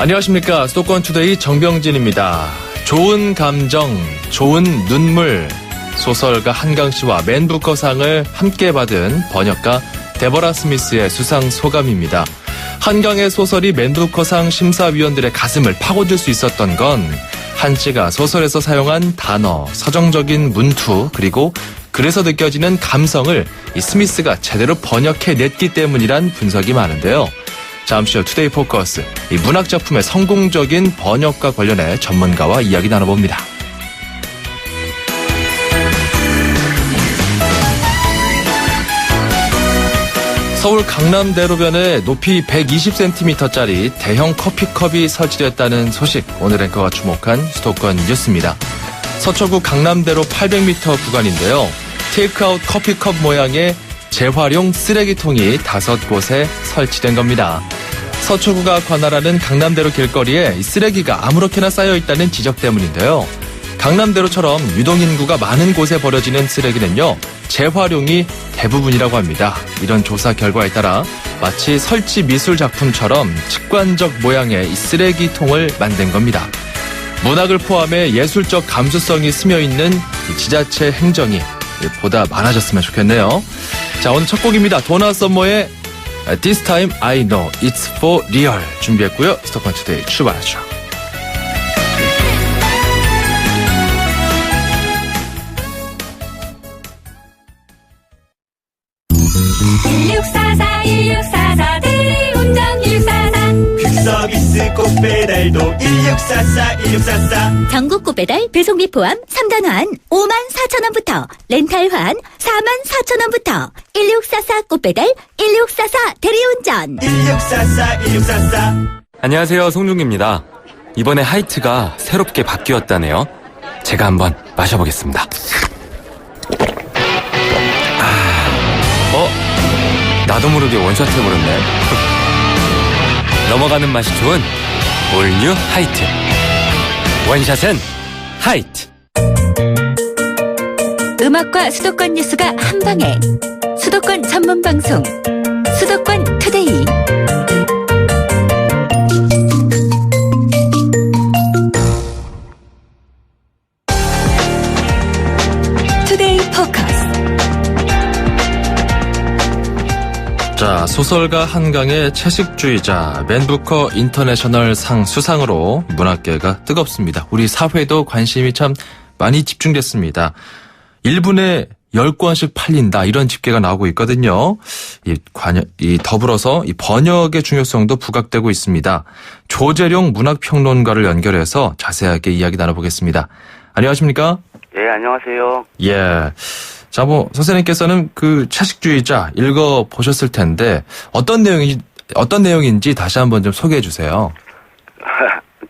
안녕하십니까. 수도권투데이 정병진입니다. 좋은 감정, 좋은 눈물, 소설가 한강씨와 맨 부커상을 함께 받은 번역가 데버라 스미스의 수상 소감입니다. 한강의 소설이 맨 부커상 심사위원들의 가슴을 파고들 수 있었던 건 한씨가 소설에서 사용한 단어, 서정적인 문투, 그리고 그래서 느껴지는 감성을 이 스미스가 제대로 번역해냈기 때문이란 분석이 많은데요. 잠시 후 투데이 포커스, 이 문학작품의 성공적인 번역과 관련해 전문가와 이야기 나눠봅니다. 서울 강남대로변에 높이 120cm짜리 대형 커피컵이 설치됐다는 소식, 오늘 앵커가 주목한 수도권 뉴스입니다. 서초구 강남대로 800m 구간인데요. 테이크아웃 커피컵 모양의 재활용 쓰레기통이 5곳에 설치된 겁니다. 서초구가 관할하는 강남대로 길거리에 쓰레기가 아무렇게나 쌓여있다는 지적 때문인데요. 강남대로처럼 유동인구가 많은 곳에 버려지는 쓰레기는요, 재활용이 대부분이라고 합니다. 이런 조사 결과에 따라 마치 설치 미술 작품처럼 직관적 모양의 이 쓰레기통을 만든 겁니다. 문학을 포함해 예술적 감수성이 스며있는 이 지자체 행정이 보다 많아졌으면 좋겠네요. 자, 오늘 첫 곡입니다. 도나 썸머의 This Time I Know It's For Real 준비했고요. 수도권 투데이 출발하죠. 서비스 꽃배달도 1644 전국 꽃배달 배송비 포함 3단 환 54,000원부터 렌탈 환 44,000원부터 1644 꽃배달 1644 대리운전 1644 안녕하세요, 송중기입니다. 이번에 하이트가 새롭게 바뀌었다네요. 제가 한번 마셔보겠습니다. 나도 모르게 원샷 해버렸네. 넘어가는 맛이 좋은 올뉴 하이트. 원샷은 하이트. 음악과 수도권 뉴스가 한방에 수도권 전문 방송 수도권 투데이. 투데이 포커스. 자, 소설가 한강의 채식주의자 맨 부커 인터내셔널 상 수상으로 문학계가 뜨겁습니다. 우리 사회도 관심이 참 많이 집중됐습니다. 1분에 10권씩 팔린다, 이런 집계가 나오고 있거든요. 더불어서 이 번역의 중요성도 부각되고 있습니다. 조재룡 문학평론가를 연결해서 자세하게 이야기 나눠보겠습니다. 안녕하십니까? 예, 안녕하세요. 예. 자, 선생님께서는 그 채식주의자 읽어보셨을 텐데, 어떤 내용인지 다시 한번 좀 소개해 주세요.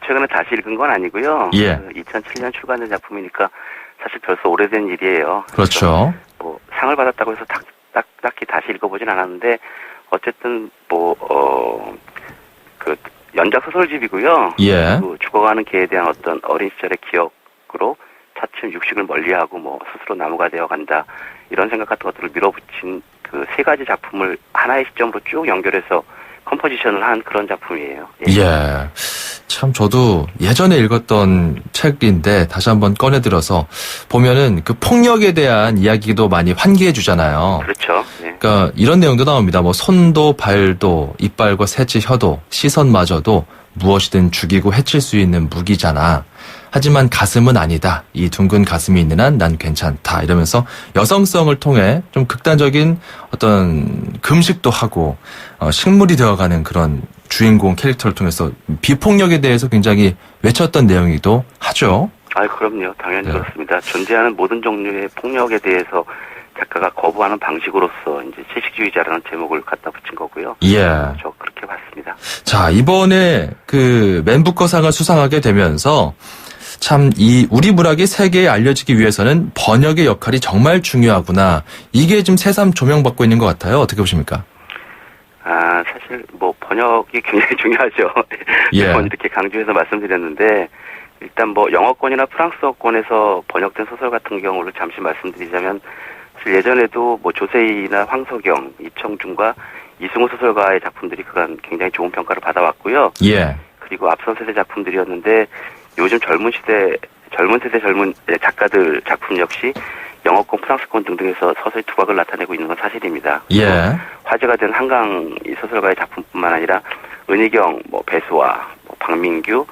최근에 다시 읽은 건 아니고요. 예. 2007년 출간된 작품이니까 사실 벌써 오래된 일이에요. 그렇죠. 상을 받았다고 해서 딱히 다시 읽어보진 않았는데, 어쨌든 그 연작 소설집이고요. 예. 그 죽어가는 개에 대한 어떤 어린 시절의 기억으로 차츰 육식을 멀리하고 스스로 나무가 되어간다, 이런 생각 같은 것들을 밀어붙인 그 세 가지 작품을 하나의 시점으로 쭉 연결해서 컴포지션을 한 그런 작품이에요. 예. 참 저도 예전에 읽었던 책인데 다시 한번 꺼내들어서 보면은 그 폭력에 대한 이야기도 많이 환기해 주잖아요. 그렇죠. 예. 그러니까 이런 내용도 나옵니다. 손도 발도 이빨과 새치 혀도 시선마저도 무엇이든 죽이고 해칠 수 있는 무기잖아. 하지만 가슴은 아니다. 이 둥근 가슴이 있는 한 난 괜찮다. 이러면서 여성성을 통해 좀 극단적인 어떤 금식도 하고 식물이 되어가는 그런 주인공 캐릭터를 통해서 비폭력에 대해서 굉장히 외쳤던 내용이기도 하죠. 그럼요. 당연히 네. 그렇습니다. 존재하는 모든 종류의 폭력에 대해서 작가가 거부하는 방식으로서 이제 채식주의자라는 제목을 갖다 붙인 거고요. 예. 저 그렇게 봤습니다. 자, 이번에 그 맨 부커상을 수상하게 되면서 참 우리 문학이 세계에 알려지기 위해서는 번역의 역할이 정말 중요하구나. 이게 좀 새삼 조명받고 있는 것 같아요. 어떻게 보십니까? 사실 번역이 굉장히 중요하죠. 예. 이렇게 강조해서 말씀드렸는데, 일단 영어권이나 프랑스어권에서 번역된 소설 같은 경우를 잠시 말씀드리자면, 사실 예전에도 조세희나 황석영, 이청준과 이승우 소설가의 작품들이 그간 굉장히 좋은 평가를 받아왔고요. 예. 그리고 앞선 세대 작품들이었는데 요즘 젊은 세대 작가들 작품 역시 영어권, 프랑스권 등등에서 서서히 두각을 나타내고 있는 건 사실입니다. 예. 화제가 된 한강 이 소설가의 작품뿐만 아니라 은희경, 배수아, 박민규,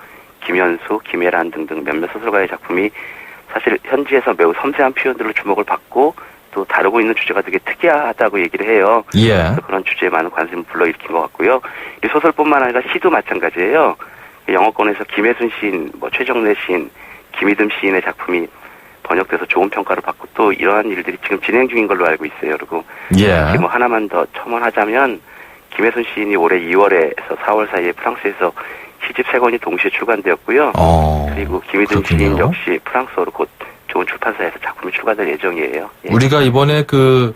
김현수, 김혜란 등등 몇몇 소설가의 작품이 사실 현지에서 매우 섬세한 표현들로 주목을 받고 또 다루고 있는 주제가 되게 특이하다고 얘기를 해요. 예. 그래서 그런 주제에 많은 관심을 불러일으킨 것 같고요. 이 소설뿐만 아니라 시도 마찬가지예요. 영어권에서 김혜순 시인, 최정래 시인, 김희듬 시인의 작품이 번역돼서 좋은 평가를 받고 또 이러한 일들이 지금 진행 중인 걸로 알고 있어요. 그리고 예. 하나만 더 첨언하자면 김혜순 시인이 올해 2월에서 4월 사이에 프랑스에서 시집 3권이 동시에 출간되었고요. 그리고 김희든 그렇군요. 시인 역시 프랑스어로 곧 좋은 출판사에서 작품이 출간될 예정이에요. 예. 우리가 이번에 그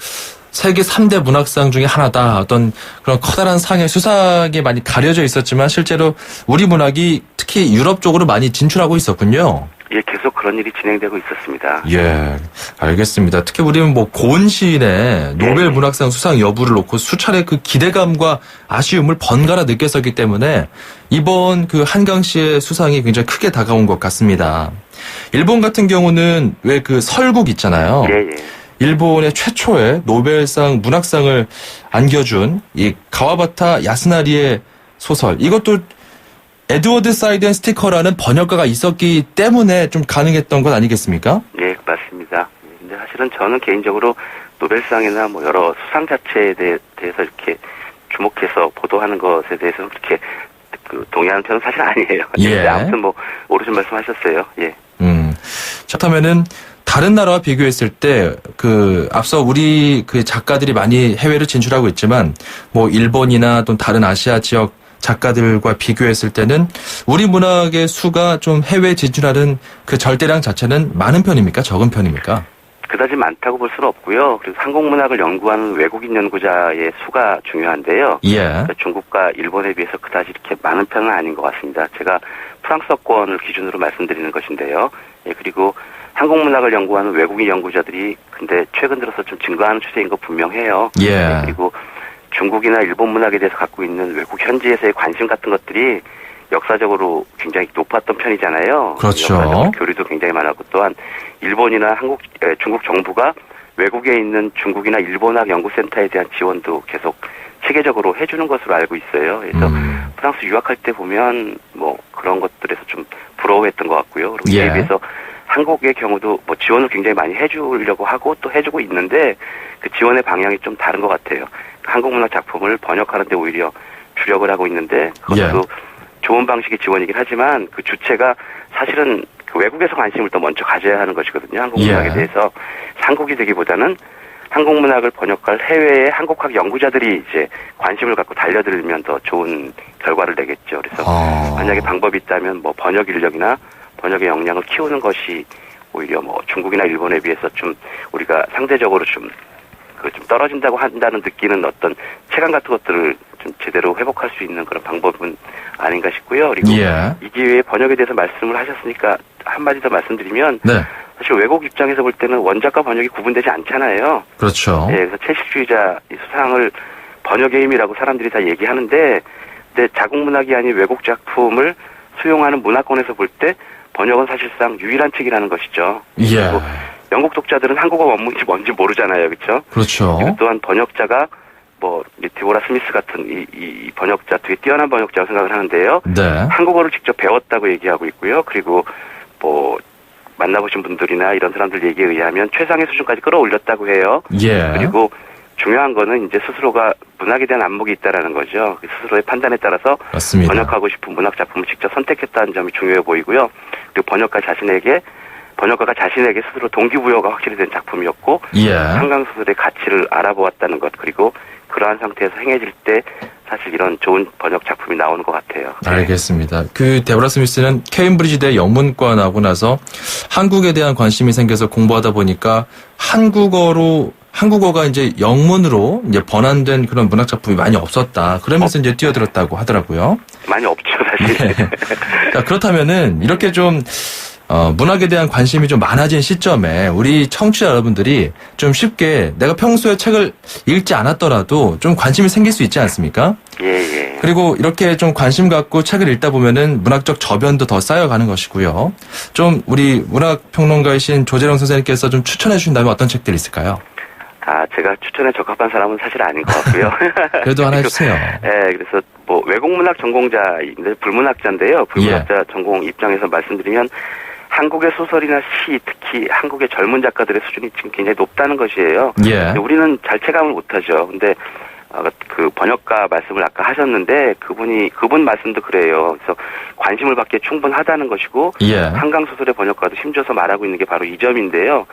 세계 3대 문학상 중에 하나다. 어떤 그런 커다란 상의 수상에 많이 가려져 있었지만 실제로 우리 문학이 특히 유럽 쪽으로 많이 진출하고 있었군요. 예, 계속 그런 일이 진행되고 있었습니다. 예, 알겠습니다. 특히 우리는 고은 시인의 노벨 문학상 수상 여부를 놓고 수차례 그 기대감과 아쉬움을 번갈아 느꼈었기 때문에 이번 그 한강 씨의 수상이 굉장히 크게 다가온 것 같습니다. 일본 같은 경우는 왜 그 설국 있잖아요. 예. 일본의 최초의 노벨상 문학상을 안겨준 이 가와바타 야스나리의 소설, 이것도 에드워드 사이드 앤 스티커라는 번역가가 있었기 때문에 좀 가능했던 것 아니겠습니까? 예, 맞습니다. 근데 사실은 저는 개인적으로 노벨상이나 여러 수상 자체에 대해서 이렇게 주목해서 보도하는 것에 대해서는 그렇게 동의하는 편은 사실 아니에요. 예. 아무튼 옳으신 말씀하셨어요. 예. 그렇다면은 다른 나라와 비교했을 때 앞서 우리 그 작가들이 많이 해외로 진출하고 있지만 일본이나 또 다른 아시아 지역 작가들과 비교했을 때는 우리 문학의 수가 좀 해외 진출하는 그 절대량 자체는 많은 편입니까? 적은 편입니까? 그다지 많다고 볼 수는 없고요. 그리고 한국문학을 연구하는 외국인 연구자의 수가 중요한데요. 예. 그러니까 중국과 일본에 비해서 그다지 이렇게 많은 편은 아닌 것 같습니다. 제가 프랑스어권을 기준으로 말씀드리는 것인데요. 예, 그리고 한국문학을 연구하는 외국인 연구자들이 근데 최근 들어서 좀 증가하는 추세인 거 분명해요. 예. 그리고 중국이나 일본 문학에 대해서 갖고 있는 외국 현지에서의 관심 같은 것들이 역사적으로 굉장히 높았던 편이잖아요. 그렇죠. 역사적으로 교류도 굉장히 많았고 또한 일본이나 중국 정부가 외국에 있는 중국이나 일본학 연구센터에 대한 지원도 계속 체계적으로 해주는 것으로 알고 있어요. 그래서 프랑스 유학할 때 보면 그런 것들에서 좀 부러워했던 것 같고요. 그리고 이에 비해서 한국의 경우도 지원을 굉장히 많이 해주려고 하고 또 해주고 있는데 그 지원의 방향이 좀 다른 것 같아요. 한국 문학 작품을 번역하는 데 오히려 주력을 하고 있는데 그것도 좋은 방식의 지원이긴 하지만 그 주체가 사실은 그 외국에서 관심을 더 먼저 가져야 하는 것이거든요. 한국 문학에 대해서 한국이 되기보다는 한국 문학을 번역할 해외의 한국학 연구자들이 이제 관심을 갖고 달려들면 더 좋은 결과를 내겠죠. 그래서 만약에 방법이 있다면 번역 인력이나 번역의 역량을 키우는 것이 오히려 중국이나 일본에 비해서 좀 우리가 상대적으로 좀 떨어진다고 한다는 느끼는 어떤 체감 같은 것들을 좀 제대로 회복할 수 있는 그런 방법은 아닌가 싶고요. 그리고 이 기회에 번역에 대해서 말씀을 하셨으니까 한마디 더 말씀드리면 사실 외국 입장에서 볼 때는 원작과 번역이 구분되지 않잖아요. 그렇죠. 예, 그래서 채식주의자 이 수상을 번역의 힘이라고 사람들이 다 얘기하는데 근데 자국 문학이 아닌 외국 작품을 수용하는 문화권에서 볼 때 번역은 사실상 유일한 책이라는 것이죠. 예. 영국 독자들은 한국어 원문이 뭔지 모르잖아요. 그렇죠? 그렇죠. 그리고 또한 번역자가 디보라 스미스 같은 이 번역자 되게 뛰어난 번역자라고 생각을 하는데요. 한국어를 직접 배웠다고 얘기하고 있고요. 그리고 만나보신 분들이나 이런 사람들 얘기에 의하면 최상의 수준까지 끌어올렸다고 해요. 예. 그리고 중요한 거는 이제 스스로가 문학에 대한 안목이 있다라는 거죠. 스스로의 판단에 따라서 맞습니다. 번역하고 싶은 문학 작품을 직접 선택했다는 점이 중요해 보이고요. 그리고 번역가가 자신에게 스스로 동기부여가 확실히 된 작품이었고 한강소설의 가치를 알아보았다는 것 그리고 그러한 상태에서 행해질 때 사실 이런 좋은 번역 작품이 나오는 것 같아요. 알겠습니다. 그 데보라 스미스는 케임브리지대 영문과 나오고 나서 한국에 대한 관심이 생겨서 공부하다 보니까 한국어가 이제 영문으로 이제 번안된 그런 문학 작품이 많이 없었다. 그러면서 이제 뛰어들었다고 하더라고요. 많이 없죠, 사실. 자, 그렇다면은 이렇게 좀 문학에 대한 관심이 좀 많아진 시점에 우리 청취자 여러분들이 좀 쉽게 내가 평소에 책을 읽지 않았더라도 좀 관심이 생길 수 있지 않습니까? 예. 그리고 이렇게 좀 관심 갖고 책을 읽다 보면은 문학적 저변도 더 쌓여가는 것이고요. 좀 우리 문학평론가이신 조재룡 선생님께서 좀 추천해 주신다면 어떤 책들이 있을까요? 제가 추천에 적합한 사람은 사실 아닌 것 같고요. 그래도 하나 해주세요. 네, 그래서 뭐 외국문학 전공자인데 불문학자인데요. 불문학자 전공 입장에서 말씀드리면 한국의 소설이나 시, 특히 한국의 젊은 작가들의 수준이 지금 굉장히 높다는 것이에요. 예. 우리는 잘 체감을 못하죠. 근데 그 번역가 말씀을 아까 하셨는데 그분 말씀도 그래요. 그래서 관심을 받기에 충분하다는 것이고 예. 한강 소설의 번역가도 힘줘서 말하고 있는 게 바로 이 점인데요.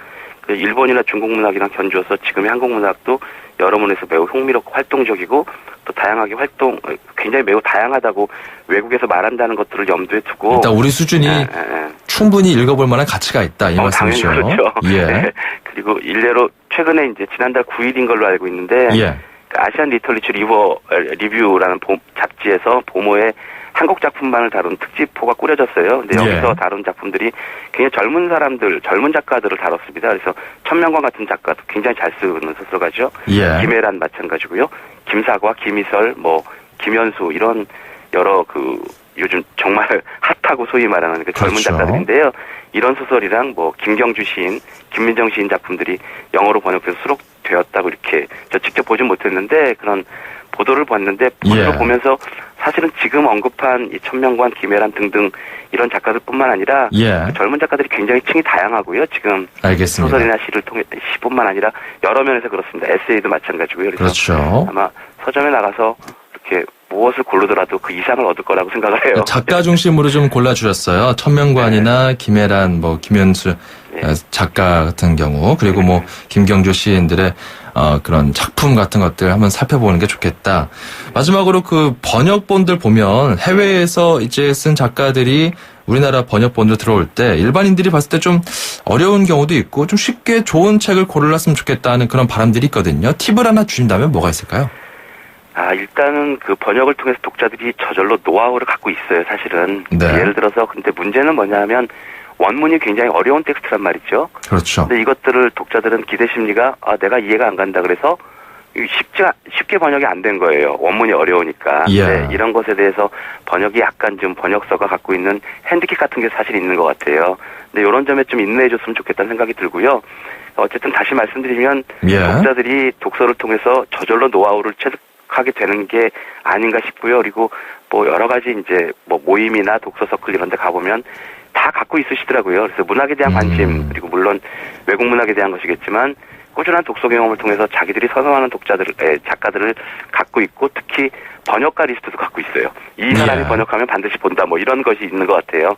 일본이나 중국 문학이랑 견주어서 지금의 한국 문학도 여러 면에서 매우 흥미롭고 활동적이고 또 다양하게 굉장히 매우 다양하다고 외국에서 말한다는 것들을 염두에 두고 일단 우리 수준이 충분히 읽어볼 만한 가치가 있다 이 말씀이죠. 당연히 그렇죠. 예. 네. 그리고 일례로 최근에 이제 지난달 9일인 걸로 알고 있는데 예. 아시안 리터리처 리뷰라는 잡지에서 보모의 한국 작품만을 다룬 특집호가 꾸려졌어요. 근데 여기서 예. 다룬 작품들이 굉장히 젊은 작가들을 다뤘습니다. 그래서 천명관 같은 작가도 굉장히 잘 쓰는 소설가죠. 예. 김혜란 마찬가지고요. 김사과, 김희설, 김현수 이런 여러 요즘 정말 핫하고 소위 말하는 젊은 그렇죠. 작가들인데요. 이런 소설이랑 김경주 시인, 김민정 시인 작품들이 영어로 번역돼서 수록되었다고 이렇게 저 직접 보진 못했는데 그런 보도를 봤는데 보도를 예. 보면서 사실은 지금 언급한 이 천명관, 김혜란 등등 이런 작가들뿐만 아니라 예. 젊은 작가들이 굉장히 층이 다양하고요. 지금 알겠습니다. 소설이나 시뿐만 아니라 여러 면에서 그렇습니다. 에세이도 마찬가지고요. 그래서 그렇죠. 아마 서점에 나가서 이렇게 무엇을 고르더라도 그 이상을 얻을 거라고 생각을 해요. 작가 중심으로 좀 골라주셨어요. 천명관이나 김혜란, 김현수 작가 같은 경우 그리고 김경주 시인들의 그런 작품 같은 것들 한번 살펴보는 게 좋겠다. 마지막으로 그 번역본들 보면 해외에서 이제 쓴 작가들이 우리나라 번역본들 들어올 때 일반인들이 봤을 때 좀 어려운 경우도 있고 좀 쉽게 좋은 책을 고르렀으면 좋겠다는 그런 바람들이 있거든요. 팁을 하나 주신다면 뭐가 있을까요? 일단은 그 번역을 통해서 독자들이 저절로 노하우를 갖고 있어요, 사실은. 네. 예를 들어서 근데 문제는 뭐냐면 원문이 굉장히 어려운 텍스트란 말이죠. 그렇죠. 근데 이것들을 독자들은 기대 심리가 내가 이해가 안 간다 그래서 쉽게 번역이 안 된 거예요. 원문이 어려우니까. 예. 네, 이런 것에 대해서 번역이 약간 좀 번역서가 갖고 있는 핸디캡 같은 게 사실 있는 것 같아요. 근데 이런 점에 좀 인내해 줬으면 좋겠다는 생각이 들고요. 어쨌든 다시 말씀드리면 예. 독자들이 독서를 통해서 저절로 노하우를 체득하게 되는 게 아닌가 싶고요. 그리고 여러 가지 이제 모임이나 독서 서클 이런 데 가보면 다 갖고 있으시더라고요. 그래서 문학에 대한 관심, 그리고 물론 외국 문학에 대한 것이겠지만 꾸준한 독서 경험을 통해서 자기들이 선호하는 작가들을 갖고 있고 특히 번역가 리스트도 갖고 있어요. 이 사람이 예. 번역하면 반드시 본다 이런 것이 있는 것 같아요.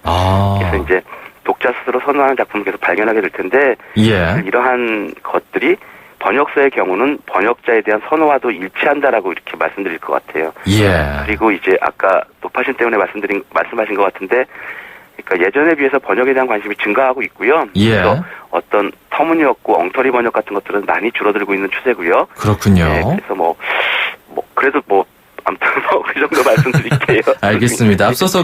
그래서 이제 독자 스스로 선호하는 작품을 계속 발견하게 될 텐데 예. 이러한 것들이 번역서의 경우는 번역자에 대한 선호와도 일치한다라고 이렇게 말씀드릴 것 같아요. 예. 그리고 이제 아까 노파신 때문에 말씀하신 것 같은데 그러니까 예전에 비해서 번역에 대한 관심이 증가하고 있고요. 예. 그래서 어떤 터무니없고 엉터리 번역 같은 것들은 많이 줄어들고 있는 추세고요. 그렇군요. 네, 그래서 그래도 아무튼 그 정도 말씀드릴게요. 알겠습니다. 앞서서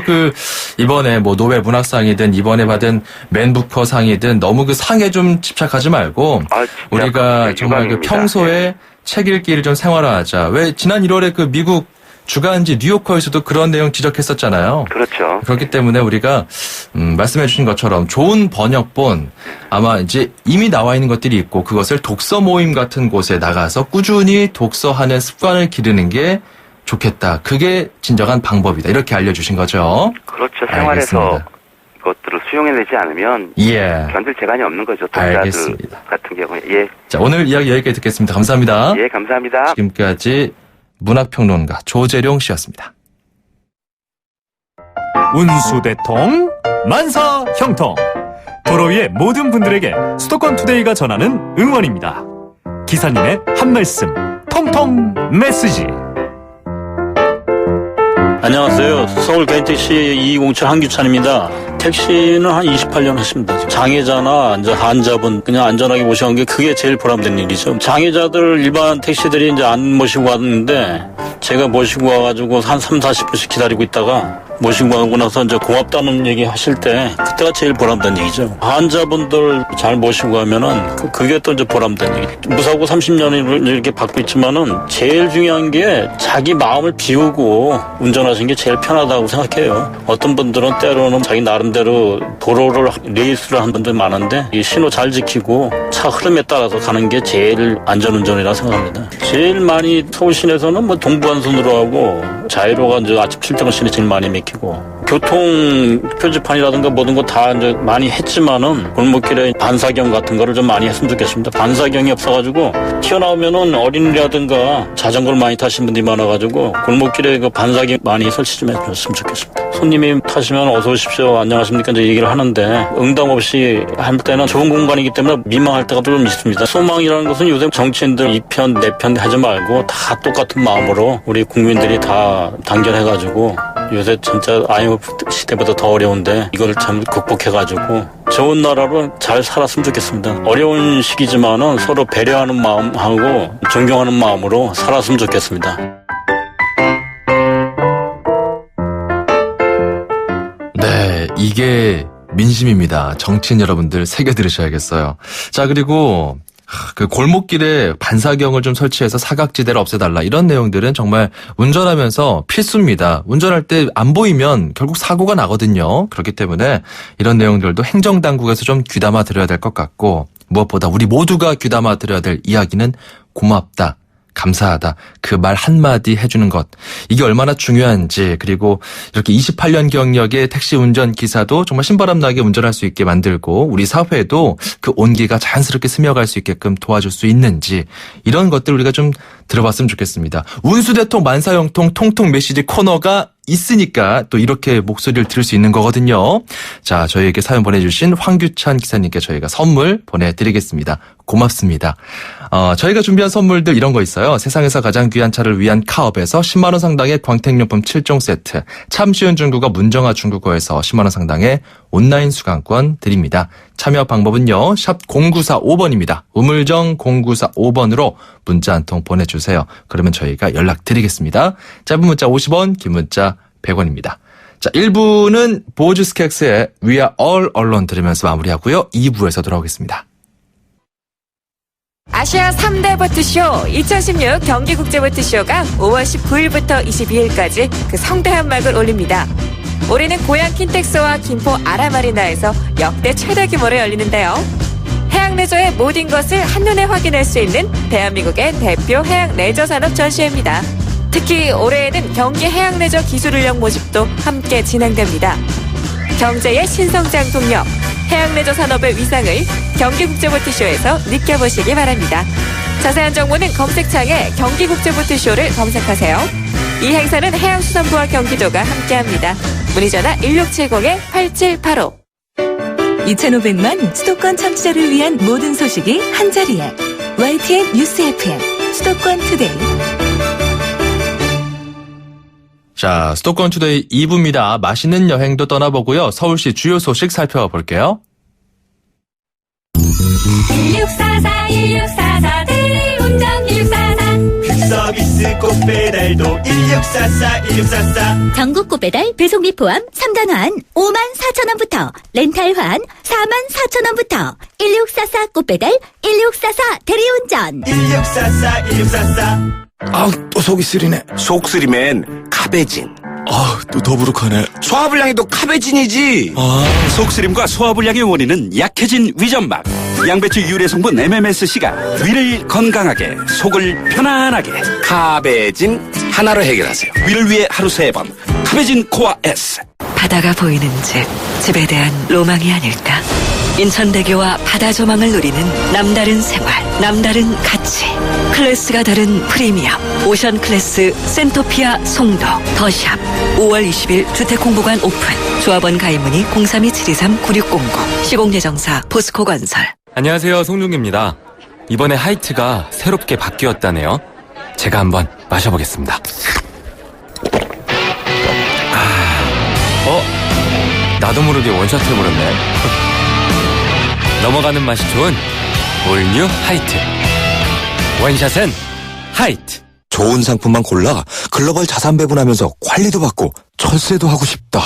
이번에 노벨 문학상이든 이번에 받은 맨 부커 상이든 너무 그 상에 좀 집착하지 말고 우리가 정말 평소에 책 읽기를 좀 생활화하자. 왜 지난 1월에 미국 주간지 뉴요커에서도 그런 내용 지적했었잖아요. 그렇죠. 그렇기 때문에 우리가 말씀해 주신 것처럼 좋은 번역본 아마 이제 이미 나와 있는 것들이 있고 그것을 독서 모임 같은 곳에 나가서 꾸준히 독서하는 습관을 기르는 게 좋겠다. 그게 진정한 방법이다. 이렇게 알려주신 거죠. 그렇죠. 생활에서 알겠습니다. 이것들을 수용해내지 않으면 예. 견딜 재간이 없는 거죠. 독자들 알겠습니다. 같은 경우에. 예. 자, 오늘 이야기 여기까지 듣겠습니다. 감사합니다. 예, 감사합니다. 지금까지 문학평론가 조재룡 씨였습니다. 운수대통, 만사형통. 도로 위의 모든 분들에게 수도권 투데이가 전하는 응원입니다. 기사님의 한 말씀, 통통 메시지. 안녕하세요. 서울 개인택시 2207 한규찬입니다. 택시는 한 28년 했습니다. 장애자나 이제 환자분 그냥 안전하게 모셔온 게 그게 제일 보람된 일이죠. 장애자들 일반 택시들이 이제 안 모시고 왔는데 제가 모시고 와가지고 한 3, 40분씩 기다리고 있다가 모시고 가고 나서 이제 고맙다는 얘기 하실 때 그때가 제일 보람된 얘기죠. 환자분들 잘 모시고 가면은 그게 또 이제 보람된 얘기. 무사고 30년을 이렇게 받고 있지만은 제일 중요한 게 자기 마음을 비우고 운전하시는 게 제일 편하다고 생각해요. 어떤 분들은 때로는 자기 나름대로 도로를 레이스를 하는 분들 많은데 이 신호 잘 지키고 차 흐름에 따라서 가는 게 제일 안전운전이라고 생각합니다. 제일 많이 서울 시내에서는 뭐 동부간선으로 하고 자유로가 이제 아침 출퇴근 시내 제일 많이 맥히고 교통 표지판이라든가 모든 거 다 이제 많이 했지만은 골목길에 반사경 같은 거를 좀 많이 했으면 좋겠습니다. 반사경이 없어가지고 튀어나오면은 어린이라든가 자전거를 많이 타시는 분들이 많아가지고 골목길에 그 반사경 많이 설치 좀 해줬으면 좋겠습니다. 손님이 타시면 어서 오십시오, 안녕하십니까 이제 얘기를 하는데 응답 없이 할 때는 좁은 공간이기 때문에 민망할 때가 좀 있습니다. 소망이라는 것은 요새 정치인들 이 편 내 편 하지 말고 다 똑같은 마음으로 우리 국민들이 다 단결해가지고 요새 진짜 IMF 시대보다 더 어려운데 이걸 참 극복해가지고 좋은 나라로 잘 살았으면 좋겠습니다. 어려운 시기지만은 서로 배려하는 마음하고 존경하는 마음으로 살았으면 좋겠습니다. 네, 이게 민심입니다. 정치인 여러분들 새겨 들으셔야겠어요. 자, 그리고 그 골목길에 반사경을 좀 설치해서 사각지대를 없애달라, 이런 내용들은 정말 운전하면서 필수입니다. 운전할 때 안 보이면 결국 사고가 나거든요. 그렇기 때문에 이런 내용들도 행정당국에서 좀 귀담아 들어야 될 것 같고, 무엇보다 우리 모두가 귀담아 들어야 될 이야기는 고맙다, 감사하다, 그 말 한마디 해주는 것, 이게 얼마나 중요한지, 그리고 이렇게 28년 경력의 택시 운전 기사도 정말 신바람 나게 운전할 수 있게 만들고 우리 사회도 그 온기가 자연스럽게 스며갈 수 있게끔 도와줄 수 있는지, 이런 것들 우리가 좀 들어봤으면 좋겠습니다. 운수대통 만사형통 통통 메시지 코너가 있으니까 또 이렇게 목소리를 들을 수 있는 거거든요. 자, 저희에게 사연 보내주신 황규찬 기사님께 저희가 선물 보내드리겠습니다. 고맙습니다. 저희가 준비한 선물들 이런 거 있어요. 세상에서 가장 귀한 차를 위한 카업에서 10만 원 상당의 광택용품 7종 세트, 참 쉬운 중국어 문정아 중국어에서 10만 원 상당의 온라인 수강권 드립니다. 참여 방법은요, 샵 0945번입니다. 우물정 0945번으로 문자 한 통 보내주세요. 그러면 저희가 연락드리겠습니다. 짧은 문자 50원, 긴 문자 100원입니다. 자, 1부는 보즈스캑스의 We Are All Alone 들으면서 마무리하고요. 2부에서 돌아오겠습니다. 아시아 3대 보트쇼 2016 경기국제보트쇼가 5월 19일부터 22일까지 그 성대한 막을 올립니다. 올해는 고양 킨텍스와 김포 아라마리나에서 역대 최대 규모로 열리는데요. 해양 레저의 모든 것을 한눈에 확인할 수 있는 대한민국의 대표 해양 레저 산업 전시회입니다. 특히 올해에는 경기 해양 레저 기술인력 모집도 함께 진행됩니다. 경제의 신성장 동력, 해양 레저 산업의 위상을 경기국제보트쇼에서 느껴보시기 바랍니다. 자세한 정보는 검색창에 경기국제보트쇼를 검색하세요. 이 행사는 해양수산부와 경기도가 함께합니다. 문의전화 1670-8785. 2,500만 수도권 청취자를 위한 모든 소식이 한자리에. YTN 뉴스 FM 수도권 투데이. 자, 수도권 투데이 2부입니다. 맛있는 여행도 떠나보고요. 서울시 주요 소식 살펴볼게요. 1644 대리운전 1644. 퀵서비스 꽃배달도 1644. 전국 배달 배송비 포함 3단환 54,000원부터, 렌탈 환 44,000원부터, 1644 꽃배달 1644 대리운전. 1644. 또 속이 쓰리네. 속 쓰리면 카베진. 또 더부룩하네. 소화불량에도 카베진이지. 속쓰림과 소화불량의 원인은 약해진 위점막. 양배추 유래 성분 MMSC가 위를 건강하게, 속을 편안하게. 카베진 하나로 해결하세요. 위를 위해 하루 3번. 카베진 코아 S. 바다가 보이는 집에 대한 로망이 아닐까. 인천대교와 바다 조망을 누리는 남다른 생활, 남다른 가치. 클래스가 다른 프리미엄 오션 클래스 센토피아 송도 더샵. 5월 20일 주택홍보관 오픈. 조합원 가입문의 032-723-9609. 시공예정사 포스코건설. 안녕하세요, 송중기입니다. 이번에 하이트가 새롭게 바뀌었다네요. 제가 한번 마셔보겠습니다. 나도 모르게 원샷 해버렸네. 넘어가는 맛이 좋은 올뉴 하이트. 원샷은 하이트. 좋은 상품만 골라 글로벌 자산 배분하면서 관리도 받고 철새도 하고 싶다.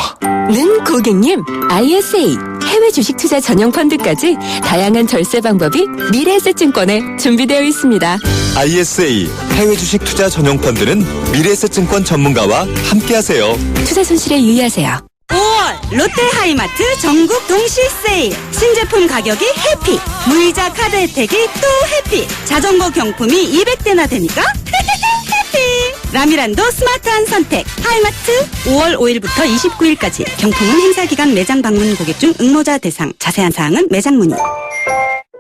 는 고객님, ISA 해외 주식 투자 전용 펀드까지 다양한 절세 방법이 미래에셋증권에 준비되어 있습니다. ISA 해외 주식 투자 전용 펀드는 미래에셋증권 전문가와 함께하세요. 투자 손실에 유의하세요. 5월 롯데 하이마트 전국 동시 세일. 신제품 가격이 해피. 무이자 카드 혜택이 또 해피. 자전거 경품이 200대나 되니까 해피. 라미란도 스마트한 선택. 하이마트 5월 5일부터 29일까지. 경품은 행사기간 매장 방문 고객 중 응모자 대상. 자세한 사항은 매장 문의.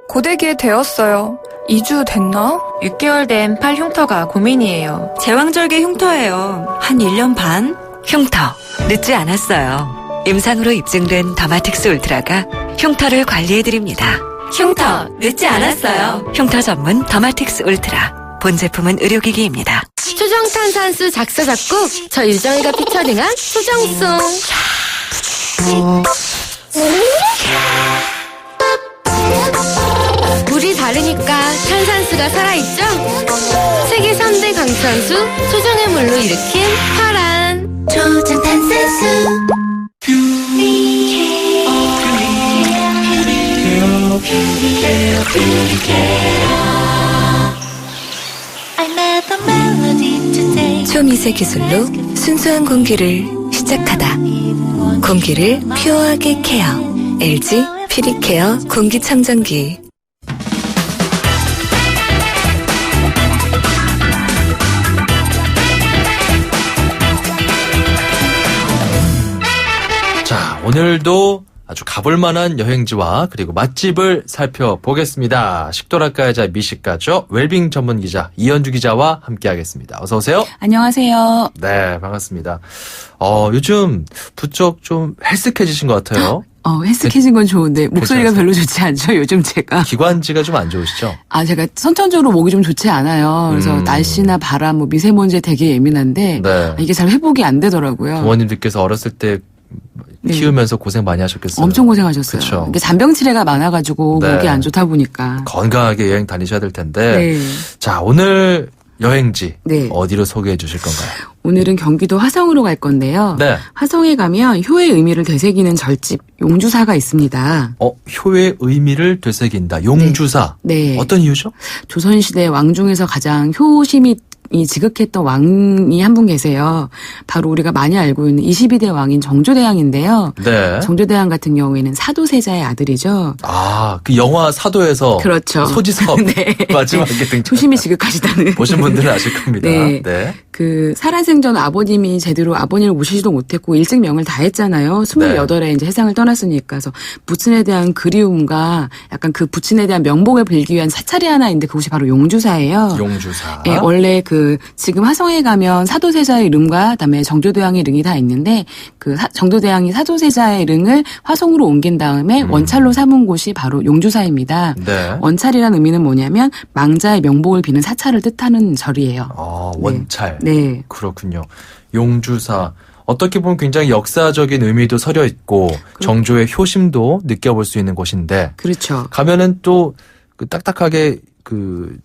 고데기에 되었어요. 2주 됐나? 6개월 된 팔 흉터가 고민이에요. 제왕절개 흉터예요. 한 1년 반? 흉터, 늦지 않았어요. 임상으로 입증된 더마틱스 울트라가 흉터를 관리해드립니다. 흉터, 늦지 않았어요. 흉터 전문 더마틱스 울트라. 본 제품은 의료기기입니다. 수정탄산수 작사 작곡 저 유정이가 피처링한 수정송. 물이 다르니까 탄산수가 살아있죠? 세계 3대 강탄수 수정의 물로 일으킨 파란 초전탄산수. 초미세 기술로 순수한 공기를 시작하다. 공기를 퓨어하게 케어. LG 퓨리케어 공기청정기. 자, 오늘도 아주 가볼 만한 여행지와 그리고 맛집을 살펴보겠습니다. 식도락가이자 미식가죠. 웰빙 전문 기자 이현주 기자와 함께하겠습니다. 어서 오세요. 안녕하세요. 네, 반갑습니다. 요즘 부쩍 좀 헬스케지신 것 같아요. 헬스케진 건 좋은데 목소리가 별로 좋지 않죠. 요즘 제가. 기관지가 좀 안 좋으시죠? 제가 선천적으로 목이 좀 좋지 않아요. 그래서 날씨나 바람, 미세먼지에 되게 예민한데 네. 이게 잘 회복이 안 되더라고요. 부모님들께서 어렸을 때 키우면서 고생 많이 하셨겠어요. 엄청 고생하셨어요. 그쵸? 이게 잔병치레가 많아가지고 네. 목이 안 좋다 보니까. 건강하게 여행 다니셔야 될 텐데. 네. 자, 오늘 여행지 네. 어디로 소개해 주실 건가요? 오늘은 경기도 화성으로 갈 건데요. 네. 화성에 가면 효의 의미를 되새기는 절집 용주사가 있습니다. 효의 의미를 되새긴다. 용주사. 네. 어떤 이유죠? 조선시대 왕 중에서 가장 효심이 지극했던 왕이 한 분 계세요. 바로 우리가 많이 알고 있는 22대 왕인 정조대왕인데요. 네. 정조대왕 같은 경우에는 사도세자의 아들이죠. 그 영화 사도에서 그렇죠. 소지섭 네. 마지막에 등장. 초심이 지극하시다는. 보신 분들은 아실 겁니다. 네. 네. 그 살아생전 아버님이 제대로 아버님을 모시지도 못했고 일찍 명을 다 했잖아요. 28에 이제 세상을 떠났으니까. 그래서 부친에 대한 그리움과 약간 그 부친에 대한 명복을 빌기 위한 사찰이 하나 있는데 그곳이 바로 용주사예요. 용주사. 네, 원래 지금 화성에 가면 사도세자의 릉과 그다음에 정조대왕의 릉이 다 있는데 정조대왕이 사도세자의 릉을 화성으로 옮긴 다음에 원찰로 삼은 곳이 바로 용주사입니다. 네. 원찰이라는 의미는 뭐냐면 망자의 명복을 비는 사찰을 뜻하는 절이에요. 원찰. 네. 그렇군요. 용주사. 어떻게 보면 굉장히 역사적인 의미도 서려 있고 정조의 효심도 느껴볼 수 있는 곳인데. 그렇죠. 가면은 또 딱딱하게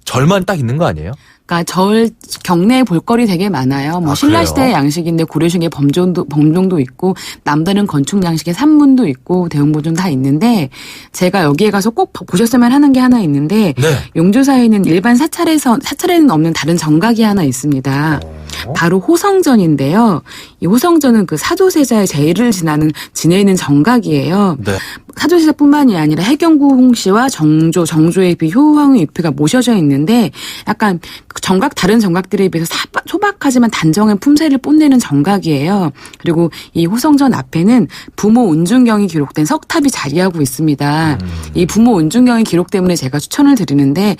절만 딱 있는 거 아니에요? 그러니까 절 경내에 볼거리 되게 많아요. 신라시대의 양식인데 고려식의 범종도 있고 남다른 건축 양식의 산문도 있고 대웅보존 다 있는데 제가 여기에 가서 꼭 보셨으면 하는 게 하나 있는데 용주사에는 일반 사찰에는 없는 다른 정각이 하나 있습니다. 바로 호성전인데요. 이 호성전은 그 사도세자의 제의를 지내는 정각이에요. 네. 사도세자뿐만이 아니라 해경구 홍씨와 정조의 효황의 위패가 모셔져 있는데 약간 다른 정각들에 비해서 소박하지만 단정한 품새를 뽐내는 정각이에요. 그리고 이 호성전 앞에는 부모 은중경이 기록된 석탑이 자리하고 있습니다. 이 부모 은중경의 기록 때문에 제가 추천을 드리는데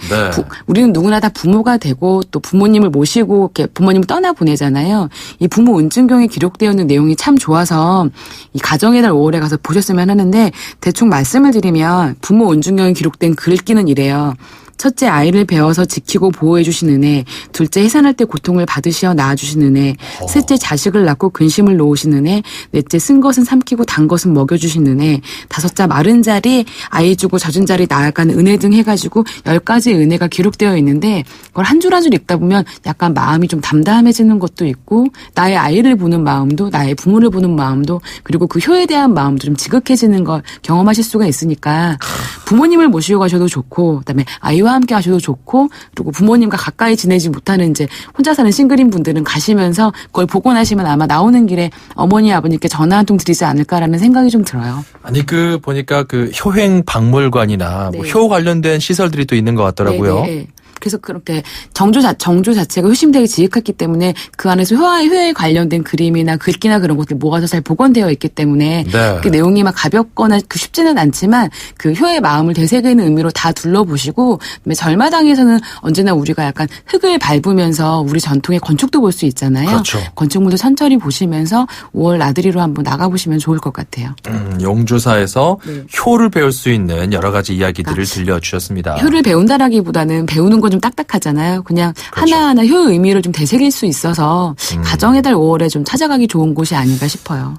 우리는 누구나 다 부모가 되고 또 부모님을 모시고 이렇게 부모님을 떠나 보내잖아요. 이 부모 은중경에 기록되어 있는 내용이 참 좋아서 이 가정의 달 5월에 가서 보셨으면 하는데 대충 말씀을 드리면 부모 은중경에 기록된 글귀는 이래요. 첫째 아이를 배워서 지키고 보호해주신 은혜, 둘째 해산할 때 고통을 받으시어 낳아주신 은혜, 셋째 자식을 낳고 근심을 놓으신 은혜, 넷째 쓴 것은 삼키고 단 것은 먹여주신 은혜, 다섯째 마른 자리 아이 주고 젖은 자리 나아가는 은혜 등 해가지고 10가지 은혜가 기록되어 있는데 그걸 한 줄 한 줄 읽다 보면 약간 마음이 좀 담담해지는 것도 있고 나의 아이를 보는 마음도 나의 부모를 보는 마음도 그리고 그 효에 대한 마음도 좀 지극해지는 걸 경험하실 수가 있으니까 부모님을 모시고 가셔도 좋고 그다음에 아이와 함께 하셔도 좋고 그리고 부모님과 가까이 지내지 못하는 이제 혼자 사는 싱글인 분들은 가시면서 그걸 보고 나시면 아마 나오는 길에 어머니 아버님께 전화 한 통 드리지 않을까라는 생각이 좀 들어요. 아니 보니까 효행 박물관이나 뭐 네. 효 관련된 시설들이 또 있는 것 같더라고요. 네. 그래서 그렇게 정조 자체가 효심되게 지극했기 때문에 그 안에서 효에 관련된 그림이나 글귀나 그런 것들 모아서 잘 복원되어 있기 때문에 네. 그 내용이 막 가볍거나 쉽지는 않지만 그 효의 마음을 되새기는 의미로 다 둘러보시고 그다음에 절마당에서는 언제나 우리가 약간 흙을 밟으면서 우리 전통의 건축도 볼 수 있잖아요. 그렇죠. 건축물도 천천히 보시면서 5월 나들이로 한번 나가보시면 좋을 것 같아요. 용주사에서 네. 효를 배울 수 있는 여러 가지 이야기들을 들려주셨습니다. 효를 배운다라기보다는 배우는 건 좀 딱딱하잖아요. 그냥 그렇죠. 하나하나 효의 의미를 좀 되새길 수 있어서 가정의 달 5월에 좀 찾아가기 좋은 곳이 아닌가 싶어요.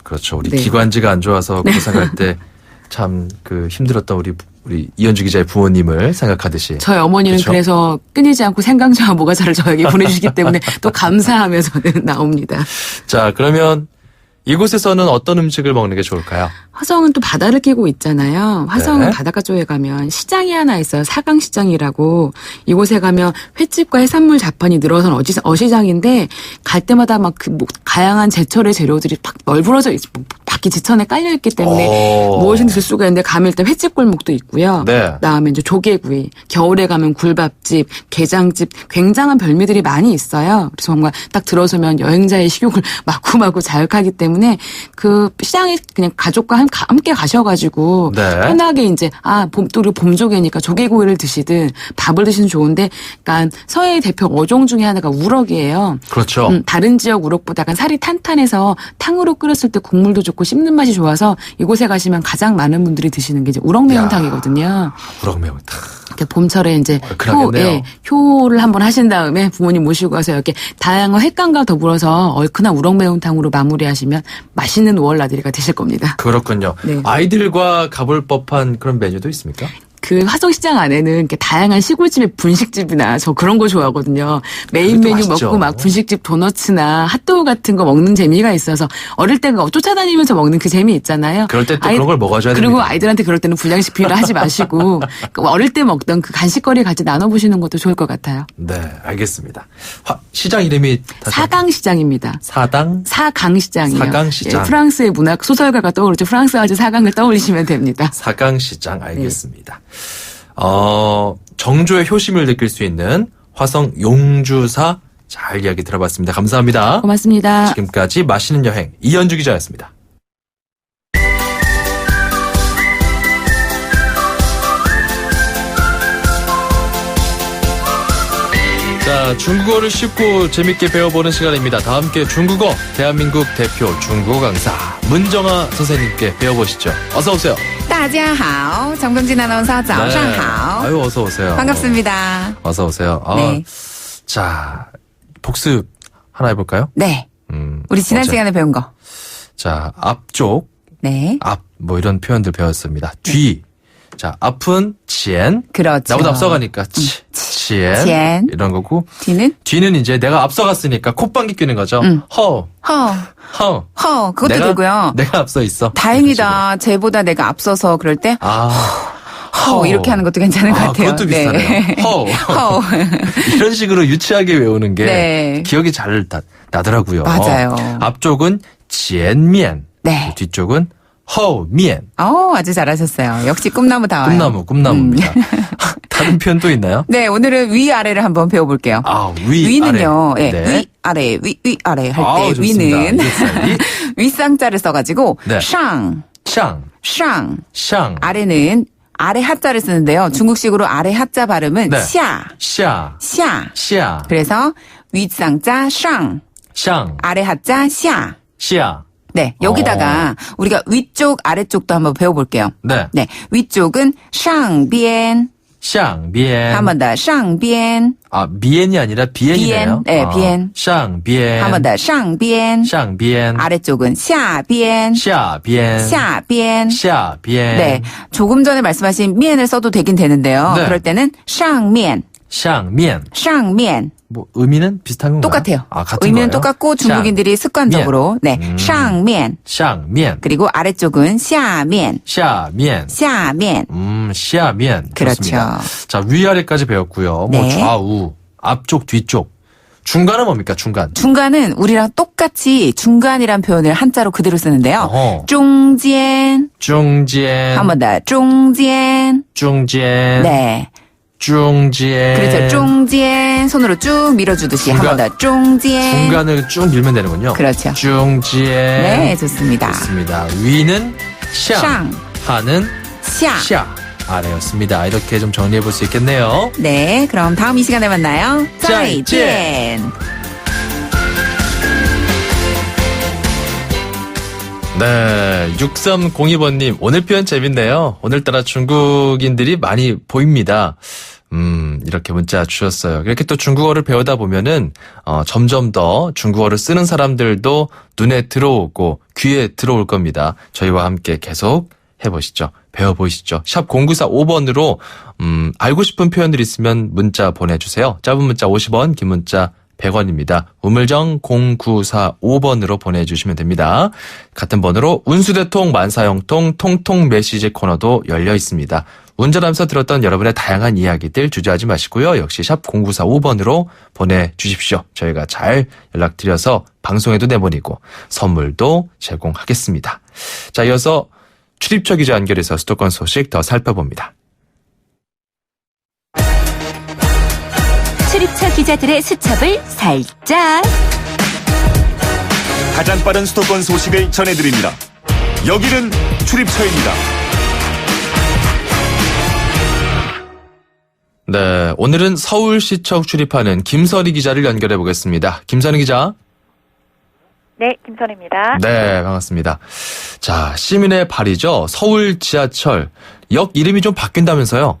그렇죠. 우리 네. 기관지가 안 좋아서 고생할 때 참 힘들었던 우리 이현주 기자의 부모님을 생각하듯이. 저희 어머니는 그렇죠? 그래서 끊이지 않고 생강차와 모가차를 저에게 보내주시기 때문에 또 감사하며 저는 나옵니다. 자, 그러면 이곳에서는 어떤 음식을 먹는 게 좋을까요? 화성은 또 바다를 끼고 있잖아요. 화성은 네. 바닷가 쪽에 가면 시장이 하나 있어요. 사강시장이라고. 이곳에 가면 횟집과 해산물 자판이 늘어선 어시장인데 갈 때마다 막 다양한 제철의 재료들이 막 널브러져 있고 바퀴 지천에 깔려있기 때문에 무엇인지 들 수가 있는데 가면 일단 횟집 골목도 있고요. 네. 그다음에 이제 조개구이, 겨울에 가면 굴밥집, 게장집, 굉장한 별미들이 많이 있어요. 그래서 정말 딱 들어서면 여행자의 식욕을 마구마구 자극하기 때문에 그 시장에 그냥 가족과 함께 가셔가지고 네. 편하게 이제 또 봄조개니까 조개구이를 드시든 밥을 드시면 좋은데, 그러니까 서해의 대표 어종 중에 하나가 우럭이에요. 그렇죠. 다른 지역 우럭보다 약간 살이 탄탄해서 탕으로 끓였을 때 국물도 좋고 씹는 맛이 좋아서 이곳에 가시면 가장 많은 분들이 드시는 게 이제 우럭 매운탕이거든요. 우럭 매운탕. 이렇게 봄철에 이제 얼큰하겠네요. 효를 한번 하신 다음에 부모님 모시고 가서 이렇게 다양한 횟감과 더불어서 얼큰한 우럭 매운탕으로 마무리하시면 맛있는 5월 나들이가 되실 겁니다. 그렇군요. 네. 아이들과 가볼 법한 그런 메뉴도 있습니까? 그 화성시장 안에는 이렇게 다양한 시골집의 분식집이나 저 그런 거 좋아하거든요. 메인 그것도 메뉴 맛있죠. 먹고 막 분식집 도너츠나 핫도그 같은 거 먹는 재미가 있어서 어릴 때 쫓아다니면서 먹는 그 재미 있잖아요. 그럴 때 또 그런 걸 먹어줘야 그리고 됩니다. 아이들한테 그럴 때는 불량식품이라 하지 마시고 어릴 때 먹던 그 간식거리 같이 나눠보시는 것도 좋을 것 같아요. 네, 알겠습니다. 시장 이름이 다시 사강시장입니다. 사강시장이요. 사강시장. 예, 프랑스의 문학 소설가가 떠오르죠. 프랑스 아주 사강을 떠올리시면 됩니다. 사강시장 알겠습니다. 정조의 효심을 느낄 수 있는 화성 용주사 잘 이야기 들어봤습니다. 감사합니다. 고맙습니다. 지금까지 맛있는 여행 이현주 기자였습니다. 자, 중국어를 쉽고 재밌게 배워보는 시간입니다. 다 함께 중국어 대한민국 대표 중국어 강사 문정아 선생님께 배워보시죠. 어서 오세요. 大家好, 정병진 아나운서 早上好. 아유, 어서 오세요. 반갑습니다. 어서 오세요. 네. 자, 복습 하나 해볼까요? 네. 우리 지난 시간에 배운 거. 자, 앞쪽. 네. 뭐 이런 표현들 배웠습니다. 뒤. 자, 앞은 前. 그렇죠. 나보다 앞서가니까 前. 前. 이런 거고. 뒤는 이제 내가 앞서갔으니까 콧방귀 뀌는 거죠. 허. 그것도 되고요. 내가 앞서 있어. 다행이다. 쟤보다 내가 앞서서 그럴 때 이렇게 하는 것도 괜찮은 것 같아요. 그것도 비슷하네요. 허. 이런 식으로 유치하게 외우는 게 네. 기억이 잘 나더라고요. 맞아요. 앞쪽은 前面. 네. 뒤쪽은 后面. 아주 잘하셨어요. 역시 꿈나무 다와요. 꿈나무입니다. 다른 표현 또 있나요? 네, 오늘은 위아래를 한번 배워볼게요. 위는요, 아래. 네. 위아래, 위아래 할 때 좋습니다. 위는 윗상자를 써가지고 네. 샹 아래는 아래 하자를 쓰는데요. 중국식으로 아래 하자 발음은 네. 샤. 샤. 그래서 윗상자 샹 아래 하자 샤. 네, 여기다가 우리가 위쪽 아래쪽도 한번 배워볼게요. 네. 위쪽은 샹비엔 샹비엔. 한 번 더, 샹비엔. 아, 미엔이 아니라 비엔이네요. 비엔, 네, 비엔. 샹비엔. 한 번 더, 샹비엔. 샹비엔. 아래쪽은 샤비엔. 샤비엔. 샤비엔. 샤비엔. 네. 조금 전에 말씀하신 미엔을 써도 되긴 되는데요. 네. 그럴 때는 샹미엔. 샹미엔. 샹미엔. 뭐 의미는 비슷한 건가요? 똑같아요. 아, 같은 의미는 거예요? 똑같고 중국인들이 습관적으로 네, 샹미엔. 샹미엔. 그리고 아래쪽은 샤미엔. 샤미엔. 샤미엔. 샤미엔. 그렇죠. 좋습니다. 자, 위아래까지 배웠고요. 네. 뭐 좌우, 앞쪽, 뒤쪽. 중간은 뭡니까? 중간. 중간은 우리랑 똑같이 중간이란 표현을 한자로 그대로 쓰는데요. 어허. 중지엔. 중지엔. 한 번 더. 중지엔. 중지엔. 네. 중지엔. 그렇죠. 중지엔. 손으로 쭉 밀어주듯이 한 번 더. 중지엔. 중간을 쭉 밀면 되는군요. 그렇죠. 중지엔. 네, 좋습니다. 좋습니다. 위는 샹. 하는 샤. 아래였습니다. 이렇게 좀 정리해 볼 수 있겠네요. 네, 그럼 다음 이 시간에 만나요. 再见. 네, 6302번님, 오늘 표현 재밌네요. 오늘따라 중국인들이 많이 보입니다. 이렇게 문자 주셨어요. 이렇게 또 중국어를 배우다 보면은, 점점 더 중국어를 쓰는 사람들도 눈에 들어오고 귀에 들어올 겁니다. 저희와 함께 계속 해보시죠. 배워보시죠. 샵 0945번으로, 알고 싶은 표현들 있으면 문자 보내주세요. 짧은 문자 50원, 긴 문자 100원입니다. 우물정 0945번으로 보내주시면 됩니다. 같은 번호로 운수대통, 만사형통, 통통 메시지 코너도 열려 있습니다. 운전하면서 들었던 여러분의 다양한 이야기들 주저하지 마시고요. 역시 샵 0945번으로 보내주십시오. 저희가 잘 연락드려서 방송에도 내보내고 선물도 제공하겠습니다. 자, 이어서 출입처 기자 연결해서 수도권 소식 더 살펴봅니다. 출입처 기자들의 수첩을 살짝. 가장 빠른 수도권 소식을 전해드립니다. 여기는 출입처입니다. 네, 오늘은 서울시청 출입하는 김선희 기자를 연결해 보겠습니다. 김선희 기자. 네, 김선희입니다. 네, 반갑습니다. 자, 시민의 발이죠. 서울 지하철 역 이름이 좀 바뀐다면서요?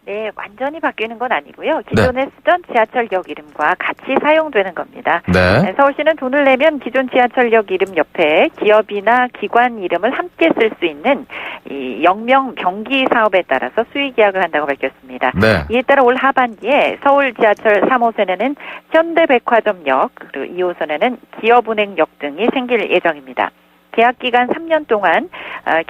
네, 완전히 바뀌는 건 아니고요. 기존에 쓰던 지하철역 이름과 같이 사용되는 겁니다. 네. 서울시는 돈을 내면 기존 지하철역 이름 옆에 기업이나 기관 이름을 함께 쓸 수 있는 이 역명 병기 사업에 따라서 수의 계약을 한다고 밝혔습니다. 네. 이에 따라 올 하반기에 서울 지하철 3호선에는 현대백화점역, 그리고 2호선에는 기업은행역 등이 생길 예정입니다. 계약 기간 3년 동안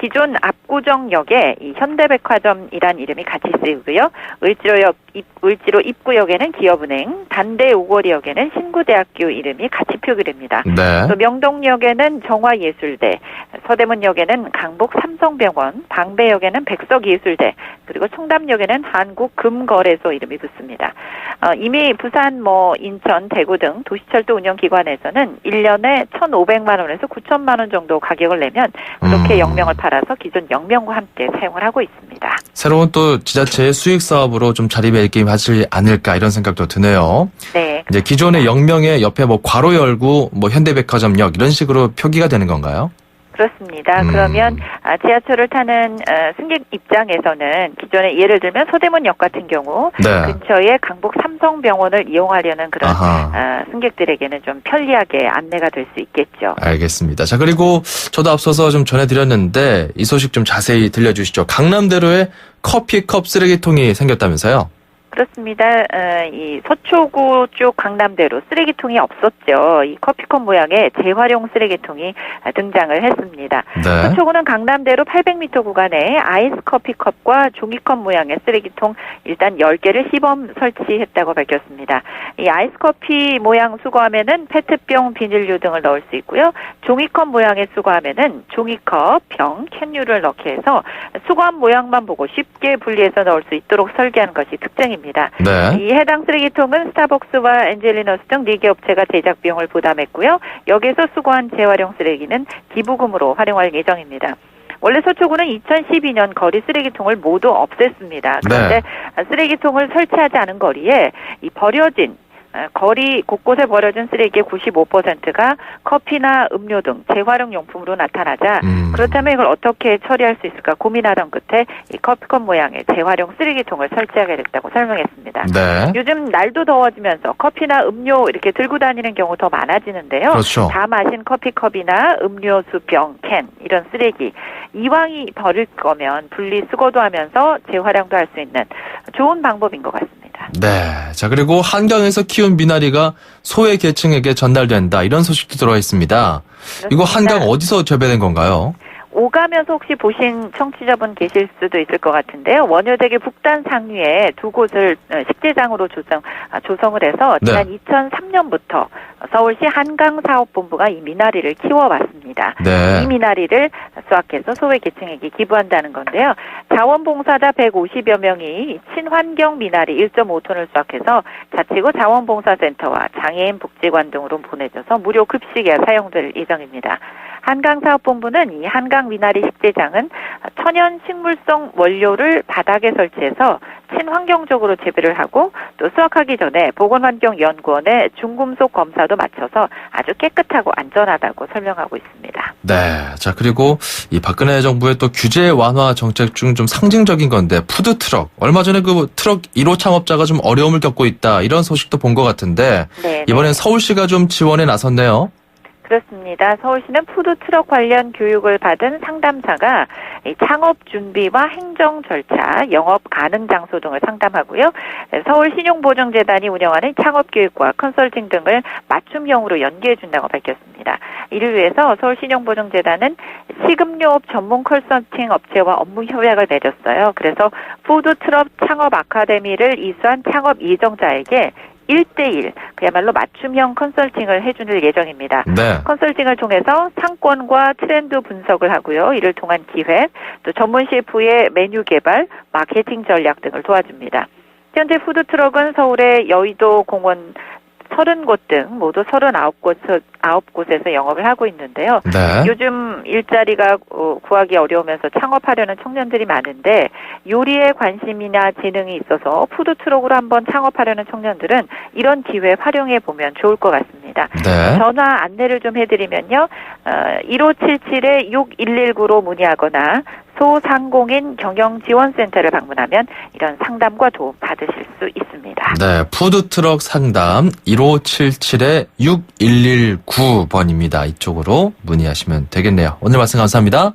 기존 압구정역에 이 현대백화점이란 이름이 같이 쓰이고요. 을지로 입구역에는 기업은행, 단대 오거리역에는 신구대학교 이름이 같이 표기됩니다. 네. 또 명동역에는 정화예술대, 서대문역에는 강북 삼성병원, 방배역에는 백석예술대, 그리고 청담역에는 한국금거래소 이름이 붙습니다. 이미 부산, 인천, 대구 등 도시철도 운영기관에서는 1년에 1,500만 원에서 9천만 원 정도 가격을 내면 그렇게 역명을 팔아서 기존 역명과 함께 사용을 하고 있습니다. 새로운 또 지자체의 수익 사업으로 좀 자리매김하지 않을까 이런 생각도 드네요. 네. 이제 기존의 역명의 옆에 괄호 열고 현대백화점역 이런 식으로 표기가 되는 건가요? 그렇습니다. 그러면 지하철을 타는 승객 입장에서는 기존에 예를 들면 서대문역 같은 경우 네. 근처에 강북 삼성병원을 이용하려는 그런 승객들에게는 좀 편리하게 안내가 될 수 있겠죠. 알겠습니다. 자, 그리고 저도 앞서서 좀 전해드렸는데 이 소식 좀 자세히 들려주시죠. 강남대로에 커피컵 쓰레기통이 생겼다면서요? 그렇습니다. 이 서초구 쪽 강남대로 쓰레기통이 없었죠. 이 커피컵 모양의 재활용 쓰레기통이 등장을 했습니다. 네. 서초구는 강남대로 800m 구간에 아이스 커피컵과 종이컵 모양의 쓰레기통 일단 10개를 시범 설치했다고 밝혔습니다. 이 아이스 커피 모양 수거함에는 페트병, 비닐류 등을 넣을 수 있고요. 종이컵 모양의 수거함에는 종이컵, 병, 캔류를 넣게 해서 수거함 모양만 보고 쉽게 분리해서 넣을 수 있도록 설계하는 것이 특징입니다. 네. 이 해당 쓰레기통은 스타벅스와 엔젤리너스 등 4개 업체가 제작 비용을 부담했고요. 여기서 수거한 재활용 쓰레기는 기부금으로 활용할 예정입니다. 원래 서초구는 2012년 거리 쓰레기통을 모두 없앴습니다. 그런데 쓰레기통을 설치하지 않은 거리에 이 버려진 거리 곳곳에 버려진 쓰레기의 95%가 커피나 음료 등 재활용 용품으로 나타나자 그렇다면 이걸 어떻게 처리할 수 있을까 고민하던 끝에 이 커피컵 모양의 재활용 쓰레기통을 설치하게 됐다고 설명했습니다. 네. 요즘 날도 더워지면서 커피나 음료 이렇게 들고 다니는 경우 더 많아지는데요. 그렇죠. 다 마신 커피컵이나 음료수 병, 캔 이런 쓰레기 이왕이 버릴 거면 분리수거도 하면서 재활용도 할 수 있는 좋은 방법인 것 같습니다. 네. 자, 그리고 한강에서 키운 미나리가 소외 계층에게 전달된다. 이런 소식도 들어와 있습니다. 이거 한강 어디서 재배된 건가요? 오가면서 혹시 보신 청취자분 계실 수도 있을 것 같은데요. 원효대교 북단 상류에 두 곳을 식재장으로 조성을 해서 지난 2003년부터 서울시 한강사업본부가 이 미나리를 키워왔습니다. 네. 이 미나리를 수확해서 소외계층에게 기부한다는 건데요. 자원봉사자 150여 명이 친환경 미나리 1.5톤을 수확해서 자치구 자원봉사센터와 장애인 복지관 등으로 보내줘서 무료 급식에 사용될 예정입니다. 한강사업본부는 이 한강 미나리 식재장은 천연 식물성 원료를 바닥에 설치해서 친환경적으로 재배를 하고 또 수확하기 전에 보건환경연구원의 중금속 검사도 마쳐서 아주 깨끗하고 안전하다고 설명하고 있습니다. 네. 자, 그리고 이 박근혜 정부의 또 규제 완화 정책 중 좀 상징적인 건데 푸드트럭. 얼마 전에 그 트럭 1호 창업자가 좀 어려움을 겪고 있다. 이런 소식도 본 것 같은데 이번엔 서울시가 좀 지원에 나섰네요. 그렇습니다. 서울시는 푸드트럭 관련 교육을 받은 상담사가 이 창업 준비와 행정 절차, 영업 가능 장소 등을 상담하고요. 서울신용보증재단이 운영하는 창업교육과 컨설팅 등을 맞춤형으로 연계해 준다고 밝혔습니다. 이를 위해서 서울신용보증재단은 식음료업 전문 컨설팅 업체와 업무 협약을 맺었어요. 그래서 푸드트럭 창업 아카데미를 이수한 창업 예정자에게 1대1 그야말로 맞춤형 컨설팅을 해줄 예정입니다. 네. 컨설팅을 통해서 상권과 트렌드 분석을 하고요. 이를 통한 기획, 또 전문 셰프의 메뉴 개발, 마케팅 전략 등을 도와줍니다. 현재 푸드트럭은 서울의 여의도 공원 30곳 등 모두 39곳에서 영업을 하고 있는데요. 네. 요즘 일자리가 구하기 어려우면서 창업하려는 청년들이 많은데 요리에 관심이나 재능이 있어서 푸드트럭으로 한번 창업하려는 청년들은 이런 기회 활용해 보면 좋을 것 같습니다. 네. 전화 안내를 좀 해드리면요. 1577-6119로 문의하거나 소상공인 경영지원센터를 방문하면 이런 상담과 도움 받으실 수 있습니다. 네, 푸드트럭 상담 1577-6119번입니다. 이쪽으로 문의하시면 되겠네요. 오늘 말씀 감사합니다.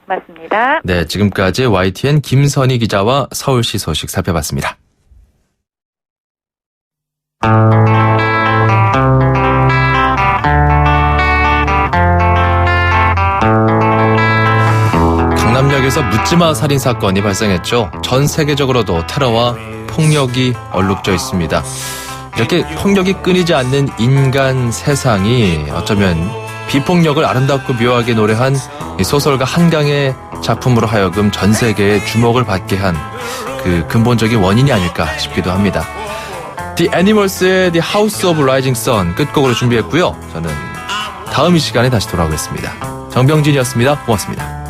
맞습니다. 네, 지금까지 YTN 김선희 기자와 서울시 소식 살펴봤습니다. 강남역에서 묻지마 살인 사건이 발생했죠. 전 세계적으로도 테러와 폭력이 얼룩져 있습니다. 이렇게 폭력이 끊이지 않는 인간 세상이 어쩌면 비폭력을 아름답고 묘하게 노래한 이 소설가 한강의 작품으로 하여금 전 세계의 주목을 받게 한 그 근본적인 원인이 아닐까 싶기도 합니다. The Animals의 The House of Rising Sun 끝곡으로 준비했고요. 저는 다음 이 시간에 다시 돌아오겠습니다. 정병진이었습니다. 고맙습니다.